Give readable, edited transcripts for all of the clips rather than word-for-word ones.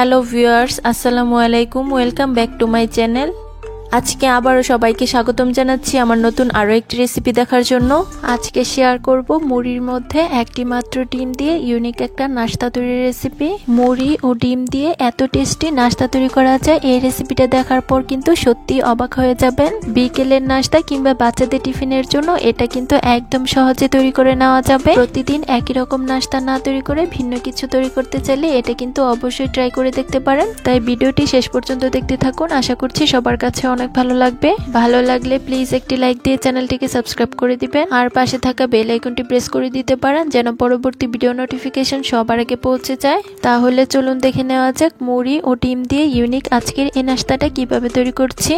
Hello viewers, আসসালামু আলাইকুম। Welcome back to my channel. আজকে আবারও সবাইকে স্বাগতম জানাচ্ছি আমার নতুন আরও একটি রেসিপি দেখার জন্য। আজকে শেয়ার করব মুড়ির মধ্যে একটি মাত্র ডিম দিয়ে ইউনিক একটা নাস্তা তৈরির রেসিপি। মুড়ি ও ডিম দিয়ে এত টেস্টি নাস্তা তৈরি করা যায়, এই রেসিপিটা দেখার পর কিন্তু সত্যি অবাক হয়ে যাবেন। বিকেলের নাস্তা কিংবা বাচ্চাদের টিফিনের জন্য এটা কিন্তু একদম সহজে তৈরি করে নেওয়া যাবে। প্রতিদিন একই রকম নাস্তা না তৈরি করে ভিন্ন কিছু তৈরি করতে চাইলে এটা কিন্তু অবশ্যই ট্রাই করে দেখতে পারেন। তাই ভিডিওটি শেষ পর্যন্ত দেখতে থাকুন, আশা করছি সবার কাছে অনেক ভালো লাগবে। ভালো লাগলে প্লিজ একটি লাইক দিয়ে চ্যানেলটিকে সাবস্ক্রাইব করে দিবেন আর পাশে থাকা বেল আইকনটি প্রেস করে দিতে পারেন যেন পরবর্তী ভিডিও নোটিফিকেশন সবার আগে পৌঁছে যায়। তাহলে চলুন দেখে নেওয়া যাক মুড়ি ও ডিম দিয়ে ইউনিক আজকের এই নাস্তাটা কিভাবে তৈরি করছি।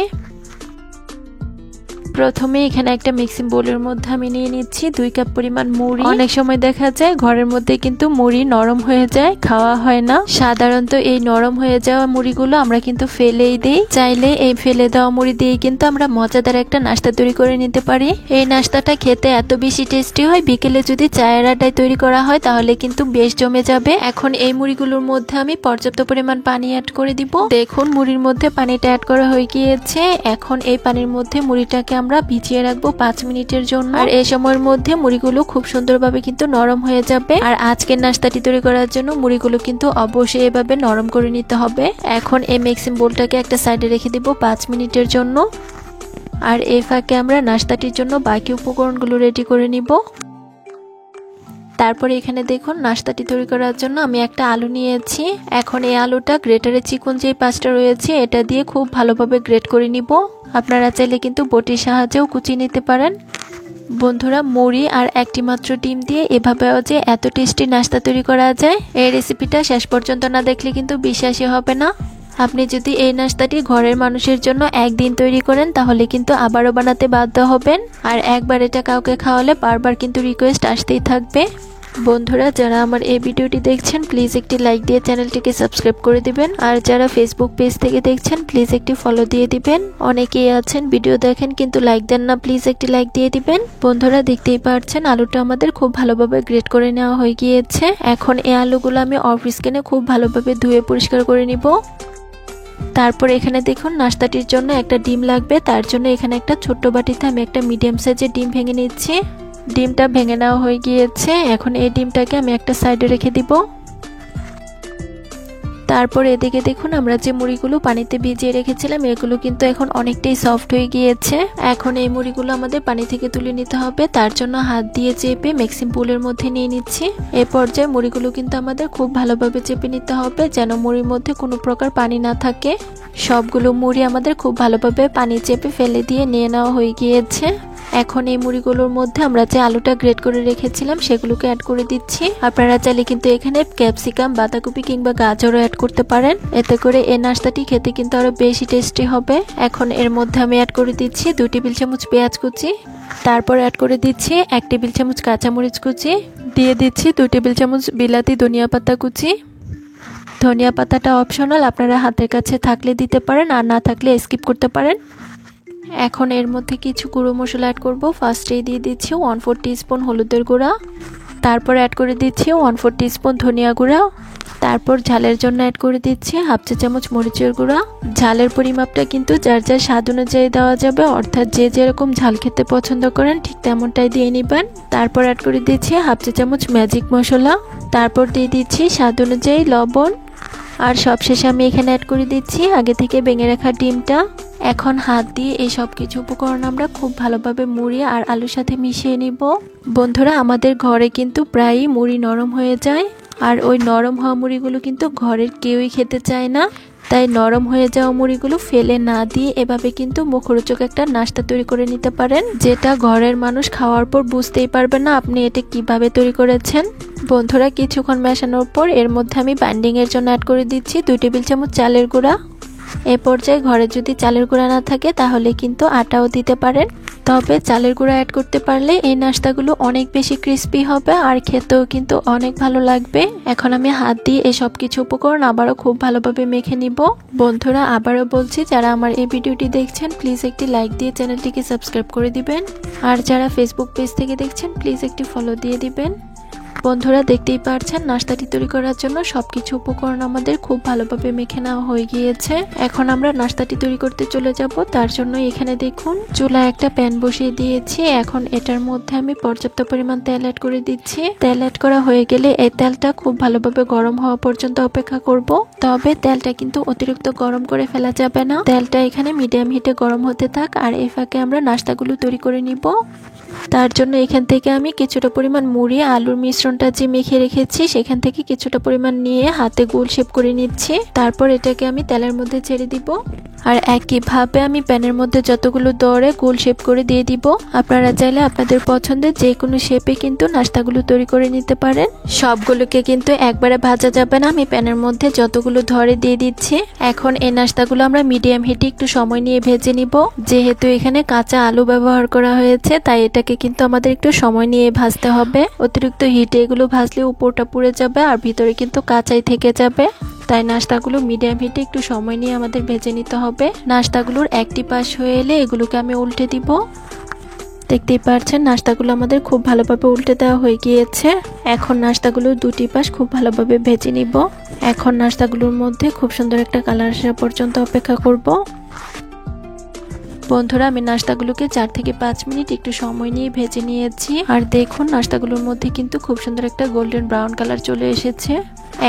প্রথমে এখানে একটা মিক্সিং বোলের মধ্যে আমি নিয়ে নিচ্ছি 2 কাপ পরিমাণ মুড়ি। অনেক সময় দেখা যায় ঘরের মধ্যে কিন্তু মুড়ি নরম হয়ে যায়, খাওয়া হয় না। সাধারণত এই নরম হয়ে যাওয়া মুড়িগুলো আমরা কিন্তু ফেলেই দিই। চাইলে এই ফেলে দেওয়া মুড়ি দিয়ে কিন্তু আমরা মজাদার একটা নাস্তা তৈরি করে নিতে পারি। এই নাস্তাটা খেতে এত বেশি টেস্টি হয়, বিকেলে যদি চায়ের আড্ডায় তৈরি করা হয় তাহলে কিন্তু বেশ জমে যাবে। এখন এই মুড়িগুলোর মধ্যে আমি পর্যাপ্ত পরিমাণ পানি অ্যাড করে দিব। দেখুন মুড়ির মধ্যে পানিটা অ্যাড করা হয়ে গিয়েছে। এখন এই পানির মধ্যে মুড়িটাকে আমরা ভিজিয়ে রাখবো 5 মিনিটের জন্য। আর এই সময়ের মধ্যে মুড়িগুলো খুব সুন্দরভাবে কিন্তু নরম হয়ে যাবে। আর আজকের নাস্তাটি তৈরি করার জন্য মুড়িগুলো কিন্তু অবশ্যই এভাবে নরম করে নিতে হবে। এখন এই মিক্সিং বোলটাকে একটা সাইডে রেখে দিব 5 মিনিটের জন্য। আর এই ফাঁকে আমরা নাস্তাটির জন্য বাকি উপকরণগুলো রেডি করে নিব। তারপরে এখানে দেখুন নাস্তাটি তৈরি করার জন্য আমি একটা আলু নিয়েছি। এখন এই আলুটা গ্রেটারে চিকন যে পাশটা রয়েছে এটা দিয়ে খুব ভালোভাবে গ্রেট করে নিব। আপনারা চাইলে কিন্তু বটির সাহায্যেও কুচিয়ে নিতে পারেন। বন্ধুরা, মুড়ি আর একটি মাত্র ডিম দিয়ে এভাবেও যে এত টেস্টি নাস্তা তৈরি করা যায়, এই রেসিপিটা শেষ পর্যন্ত না দেখলে কিন্তু বিশ্বাসই হবে না। আপনি যদি এই নাস্তাটি ঘরের মানুষের জন্য একদিন তৈরি করেন তাহলে কিন্তু আবারও বানাতে বাধ্য হবেন। আর একবার এটা কাউকে খাওয়ালে বারবার কিন্তু রিকোয়েস্ট আসতেই থাকবে। বন্ধুরা, যারা আমার এই ভিডিওটি দেখছেন প্লিজ একটি লাইক দিয়ে চ্যানেলটিকে সাবস্ক্রাইব করে দিবেন। আর যারা ফেসবুক পেজ থেকে দেখছেন প্লিজ একটি ফলো দিয়ে দিবেন। অনেকেই আছেন ভিডিও দেখেন কিন্তু লাইক দেন না, প্লিজ একটি লাইক দিয়ে দিবেন। বন্ধুরা, দেখতেই পাচ্ছেন আলুটা আমাদের খুব ভালোভাবে গ্রেট করে নেওয়া হয়ে গিয়েছে। এখন এই আলুগুলো আমি অফ স্ক্রিনে খুব ভালোভাবে ধুয়ে পরিষ্কার করে নিব। তারপর এখানে দেখুন নাস্তাটির জন্য একটা ডিম লাগবে। তার জন্য এখানে একটা ছোট্ট বাটিতে আমি একটা মিডিয়াম সাইজের ডিম ভেঙে নিচ্ছি। ডিমটা ভেঙে নেওয়া হয়ে গিয়েছে। এখন এই ডিমটাকে আমি একটা সাইডে রেখে দিব। তারপর এদিকে দেখুন আমরা যে মুড়িগুলো পানিতে ভিজিয়ে রেখেছিলাম এগুলো কিন্তু এখন অনেকটাই সফট হয়ে গিয়েছে। এখন এই মুড়িগুলো আমাদের পানি থেকে তুলে নিতে হবে। তার জন্য হাত দিয়ে চেপে মিক্সিং বোলের মধ্যে নিয়ে নিচ্ছি। এই পর্যায়ে মুড়িগুলো কিন্তু আমাদের খুব ভালোভাবে চেপে নিতে হবে যেন মুড়ির মধ্যে কোনো প্রকার পানি না থাকে। সবগুলো মুড়ি আমাদের খুব ভালোভাবে পানি চেপে ফেলে দিয়ে নিয়ে নেওয়া হয়ে গিয়েছে। এখন এই মুড়িগুলোর মধ্যে আমরা যে আলুটা গ্রেট করে রেখেছিলাম সেগুলোকে অ্যাড করে দিচ্ছি। আপনারা চাইলে কিন্তু এখানে ক্যাপসিকাম, বাঁধাকপি কিংবা গাজরও অ্যাড করতে পারেন। এতে করে এই নাস্তাটি খেতে কিন্তু আরো বেশি টেস্টি হবে। এখন এর মধ্যে আমি অ্যাড করে দিচ্ছি 2 টেবিল চামচ পেঁয়াজ কুচি। তারপর অ্যাড করে দিচ্ছি 1 টেবিল চামচ কাঁচামরিচ কুচি। দিয়ে দিচ্ছি 2 টেবিল চামচ বিলাতি ধনিয়া পাতা কুচি। ধনিয়া পাতাটা অপশনাল, আপনারা হাতের কাছে থাকলে দিতে পারেন আর না থাকলে স্কিপ করতে পারেন। এখন এর মধ্যে কিছু গুঁড়ো মশলা অ্যাড করব। ফার্স্টেই দিয়ে দিচ্ছি 1/4 টিস্পুন হলুদের গুঁড়া। তারপর অ্যাড করে দিচ্ছি 1/4 টিস্পুন ধনিয়া গুঁড়া। তারপর ঝালের জন্য অ্যাড করে দিচ্ছি 1/2 চা চামচ মরিচের গুঁড়া। ঝালের পরিমাপটা কিন্তু যার যার স্বাদ অনুযায়ী দেওয়া যাবে, অর্থাৎ যে যেরকম ঝাল খেতে পছন্দ করেন ঠিক তেমনটাই দিয়ে নেবেন। তারপর অ্যাড করে দিচ্ছি 1/2 চা চামচ ম্যাজিক মশলা। তারপর দিয়ে দিচ্ছি স্বাদ অনুযায়ী লবণ। আর সবশেষে আমি এখানে অ্যাড করে দিচ্ছি আগে থেকে ভেঙে রাখা ডিমটা। এখন হাত দিয়ে এই সব কিছু উপকরণ আমরা খুব ভালোভাবে মুড়ি আর আলুর সাথে মিশিয়ে নিব। বন্ধুরা, আমাদের ঘরে কিন্তু প্রায়ই মুড়ি নরম হয়ে যায়, আর ওই নরম হওয়া মুড়িগুলো কিন্তু ঘরের কেউই খেতে চায় না। তাই নরম হয়ে যাওয়া মুড়িগুলো ফেলে না দিয়ে এভাবে কিন্তু মুখরোচক একটা নাস্তা তৈরি করে নিতে পারেন, যেটা ঘরের মানুষ খাওয়ার পর বুঝতেই পারবে না আপনি এটা কিভাবে তৈরি করেছেন। বন্ধুরা, কিছুক্ষণ মেশানোর পর এর মধ্যে আমি বাইন্ডিং এর জন্য অ্যাড করে দিচ্ছি 2 টেবিল চামচ চালের গুঁড়া। এই পর্যায়ে ঘরে যদি চালের গুঁড়া না থাকে তাহলে কিন্তু আটাও দিতে পারেন। তবে চালের গুঁড়া অ্যাড করতে পারলে এই নাস্তাগুলো অনেক বেশি ক্রিস্পি হবে আর খেতেও কিন্তু অনেক ভালো লাগবে। এখন আমি হাত দিয়ে এই সব কিছু উপকরণ আবারও খুব ভালোভাবে মেখে নিব। বন্ধুরা, আবারও বলছি যারা আমার এই ভিডিওটি দেখছেন প্লিজ একটি লাইক দিয়ে চ্যানেলটিকে সাবস্ক্রাইব করে দিবেন। আর যারা ফেসবুক পেজ থেকে দেখছেন প্লিজ একটি ফলো দিয়ে দিবেন। বন্ধুরা দেখতেই পারছেন নাস্তাটি তৈরি করার জন্য সবকিছু উপকরণ আমাদের খুব ভালোভাবে মেখে নেওয়া হয়ে গিয়েছে। এখন আমরা নাস্তাটি তৈরি করতে চলে যাব। তার জন্য এখানে দেখুন চুলায় একটা প্যান বসিয়ে দিয়েছি। এখন এটার মধ্যে আমি পর্যাপ্ত পরিমাণ তেল অ্যাড করে দিচ্ছি। তেল অ্যাড করা হয়ে গেলে এই তেলটা খুব ভালোভাবে গরম হওয়া পর্যন্ত অপেক্ষা করব। তবে তেলটা কিন্তু অতিরিক্ত গরম করে ফেলা যাবে না। তেলটা এখানে মিডিয়াম হিটে গরম হতে থাক আর এই ফাঁকে আমরা নাস্তাগুলো তৈরি করে নিব। তার জন্য এখান থেকে আমি কিছুটা পরিমাণ মুড়ি আলুর মিশ্রণটা যে মেখে রেখেছি সেখান থেকে কিছুটা পরিমাণ নিয়ে হাতে গোল শেপ করে নিচ্ছি। তারপর এটাকে আমি তেলের মধ্যে ছেড়ে দিব আর একইভাবে আমি প্যানের মধ্যে যতগুলো দরে গোল শেপ করে দিয়ে দিব। আপনারা চাইলে আপনাদের পছন্দের যে কোনো শেপে কিন্তু নাস্তাগুলো তৈরি করে নিতে পারেন। সবগুলোকে কিন্তু একবারে ভাজা যাবে না। আমি প্যানের মধ্যে যতগুলো ধরে দিয়ে দিচ্ছি। এখন এই নাস্তাগুলো আমরা মিডিয়াম হিটে একটু সময় নিয়ে ভেজে নিব। যেহেতু এখানে কাঁচা আলু ব্যবহার করা হয়েছে তাই এটাকে কিন্তু আমাদের একটু সময় নিয়ে ভাজতে হবে। অতিরিক্ত হিটে এগুলো ভাজলে উপরটা পুড়ে যাবে আর ভিতরে কিন্তু কাঁচাই থেকে যাবে। তাই নাস্তাগুলো মিডিয়াম হিটে একটু সময় নিয়ে আমাদের ভেজে নিতে হবে। নাস্তাগুলোর একটি পাশ হয়ে এলে এগুলোকে আমি উল্টে দিব। দেখতেই পাচ্ছেন নাস্তাগুলো আমাদের খুব ভালোভাবে উল্টে দেওয়া হয়ে গিয়েছে। এখন নাস্তাগুলো দুটি পাশ খুব ভালোভাবে ভেজে নিব। এখন নাস্তাগুলোর মধ্যে খুব সুন্দর একটা কালার আসা পর্যন্ত অপেক্ষা করব। বন্ধুরা আমি নাস্তাগুলোকে 4 থেকে 5 মিনিট একটু সময় নিয়ে ভেজে নিয়েছি আর দেখুন নাস্তাগুলোর মধ্যে কিন্তু খুব সুন্দর একটা গোল্ডেন ব্রাউন কালার চলে এসেছে।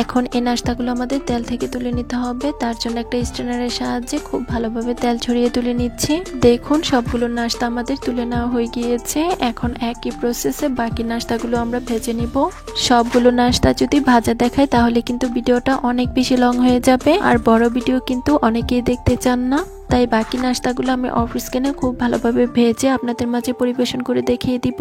এখন এই নাস্তাগুলো আমাদের তেল থেকে তুলে নিতে হবে। তার জন্য একটা স্ট্রেনারের সাহায্যে খুব ভালোভাবে তেল ছড়িয়ে তুলে নিচ্ছি। দেখুন সবগুলো নাস্তা আমাদের তুলে নেওয়া হয়ে গিয়েছে। এখন একই প্রসেসে বাকি নাস্তাগুলো আমরা ভেজে নিব। সবগুলো নাস্তা যদি ভাজা দেখায় তাহলে কিন্তু ভিডিওটা অনেক বেশি লং হয়ে যাবে আর বড় ভিডিও কিন্তু অনেকেই দেখতে চান না। তাই বাকি নাস্তাগুলো আমি অফ স্ক্রিনে খুব ভালোভাবে ভেজে আপনাদের মাঝে পরিবেশন করে দেখিয়ে দিব।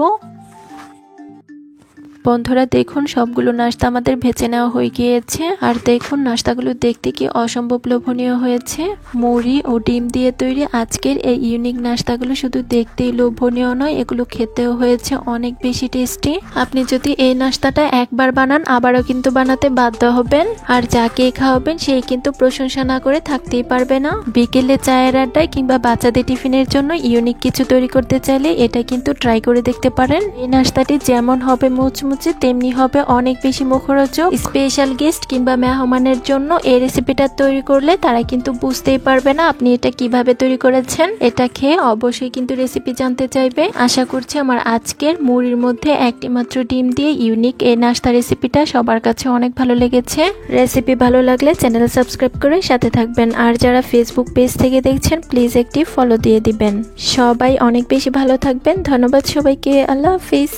বন্ধুরা দেখুন সবগুলো নাস্তা আমাদের ভেজে নেওয়া হয়ে গিয়েছে আর দেখুন নাস্তাগুলো দেখতে কি অসম্ভব লোভনীয় হয়েছে। মুড়ি ও ডিম দিয়ে তৈরি আজকের এই ইউনিক নাস্তাগুলো শুধু দেখতেই লোভনীয় নয়, এগুলো খেতেও হয়েছে অনেক বেশি টেস্টি। আপনি যদি এই নাস্তাটা একবার বানান আবারও কিন্তু বানাতে বাধ্য হবেন আর যাকে খাওয়াবেন সেই কিন্তু প্রশংসা না করে থাকতেই পারবে না। বিকেলে চায়ের আড্ডায় কিংবা বাচ্চাদের টিফিনের জন্য ইউনিক কিছু তৈরি করতে চাইলে এটা কিন্তু ট্রাই করে দেখতে পারেন। এই নাস্তাটি যেমন হবে মুচমুচে তেমনি হবে অনেক বেশি মুখরোচক। স্পেশাল গেস্ট কিংবা মেহমানের জন্য এই রেসিপিটা তৈরি করলে তারা কিন্তু বুঝতেই পারবে না আপনি এটা কিভাবে তৈরি করেছেন। এটা খেয়ে অবশ্যই কিন্তু রেসিপি জানতে চাইবে। আশা করছি আমার আজকের মুড়ির মধ্যে একটি মাত্র ডিম দিয়ে ইউনিক এই নাস্তা রেসিপিটা সবার কাছে অনেক ভালো লেগেছে। রেসিপি ভালো লাগলে চ্যানেল সাবস্ক্রাইব করে সাথে থাকবেন আর যারা ফেসবুক পেজ থেকে দেখছেন প্লিজ একটি ফলো দিয়ে দিবেন। সবাই অনেক বেশি ভালো থাকবেন। ধন্যবাদ সবাইকে। আল্লাহ হাফিজ।